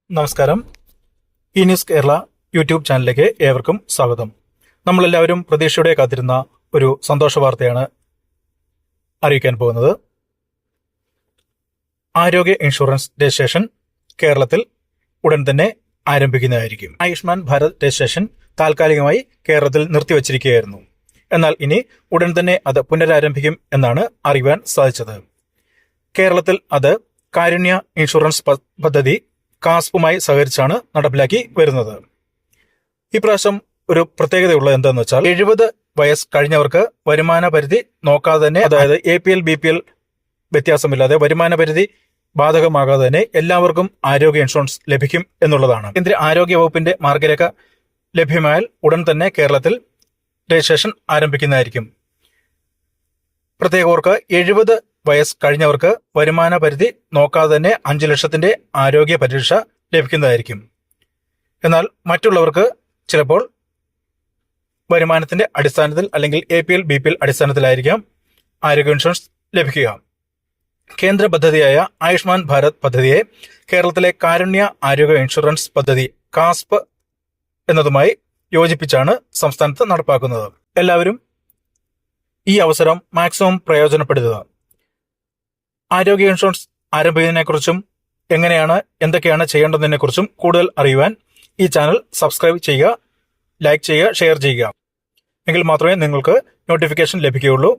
നമസ്കാരം. ഈ news Kerala YouTube ചാനലിലേക്ക് ഏവർക്കും സ്വാഗതം. നമ്മളെല്ലാവരും പ്രതീക്ഷയോടെ കാത്തിരുന്ന ഒരു സന്തോഷ വാർത്തയാണ് അറിയിക്കാൻ പോകുന്നത്. ആരോഗ്യ ഇൻഷുറൻസ് രജിസ്ട്രേഷൻ കേരളത്തിൽ ഉടൻ തന്നെ ആരംഭിക്കുന്നതായിരിക്കും. ആയുഷ്മാൻ ഭാരത് രജിസ്ട്രേഷൻ താൽക്കാലികമായി കേരളത്തിൽ നിർത്തിവച്ചിരിക്കുകയായിരുന്നു. എന്നാൽ ഇനി ഉടൻ തന്നെ അത് പുനരാരംഭിക്കും എന്നാണ് അറിയുവാൻ സാധിച്ചത്. കേരളത്തിൽ അത് കാരുണ്യ ഇൻഷുറൻസ് പദ്ധതി കാസ്പുമായി സഹകരിച്ചാണ് നടപ്പിലാക്കി വരുന്നത്. ഇപ്രാവശ്യം ഒരു പ്രത്യേകതയുള്ളത് എന്താണെന്ന് വെച്ചാൽ 70 വയസ്സ് കഴിഞ്ഞവർക്ക് വരുമാന പരിധി നോക്കാതെ തന്നെ, അതായത് APL BPL വ്യത്യാസമില്ലാതെ വരുമാന പരിധി ബാധകമാകാതെ തന്നെ എല്ലാവർക്കും ആരോഗ്യ ഇൻഷുറൻസ് ലഭിക്കും എന്നുള്ളതാണ്. കേന്ദ്ര ആരോഗ്യ വകുപ്പിന്റെ മാർഗരേഖ ലഭ്യമായാൽ ഉടൻ തന്നെ കേരളത്തിൽ രജിസ്ട്രേഷൻ ആരംഭിക്കുന്നതായിരിക്കും. പ്രത്യേകർക്ക് 70 വയസ്സ് കഴിഞ്ഞവർക്ക് വരുമാന പരിധി നോക്കാതെ തന്നെ 5 ലക്ഷത്തിന്റെ ആരോഗ്യ പരിരക്ഷ ലഭിക്കുന്നതായിരിക്കും. എന്നാൽ മറ്റുള്ളവർക്ക് ചിലപ്പോൾ വരുമാനത്തിന്റെ അടിസ്ഥാനത്തിൽ അല്ലെങ്കിൽ APL BPL അടിസ്ഥാനത്തിലായിരിക്കാം ആരോഗ്യ ഇൻഷുറൻസ് ലഭിക്കുക. കേന്ദ്ര പദ്ധതിയായ ആയുഷ്മാൻ ഭാരത് പദ്ധതിയെ കേരളത്തിലെ കാരുണ്യ ആരോഗ്യ ഇൻഷുറൻസ് പദ്ധതി കാസ്പ് എന്നതുമായി യോജിപ്പിച്ചാണ് സംസ്ഥാനത്ത് നടപ്പാക്കുന്നത്. എല്ലാവരും ഈ അവസരം മാക്സിമം പ്രയോജനപ്പെടുത്തുക. ആരോഗ്യ ഇൻഷുറൻസ് ആരംഭിക്കുന്നതിനെക്കുറിച്ചും എന്തൊക്കെയാണ് ചെയ്യേണ്ടതിനെക്കുറിച്ചും കൂടുതൽ അറിയുവാൻ ഈ ചാനൽ സബ്സ്ക്രൈബ് ചെയ്യുക, ലൈക്ക് ചെയ്യുക, ഷെയർ ചെയ്യുക. എങ്കിൽ മാത്രമേ നിങ്ങൾക്ക് നോട്ടിഫിക്കേഷൻ ലഭിക്കുകയുള്ളൂ.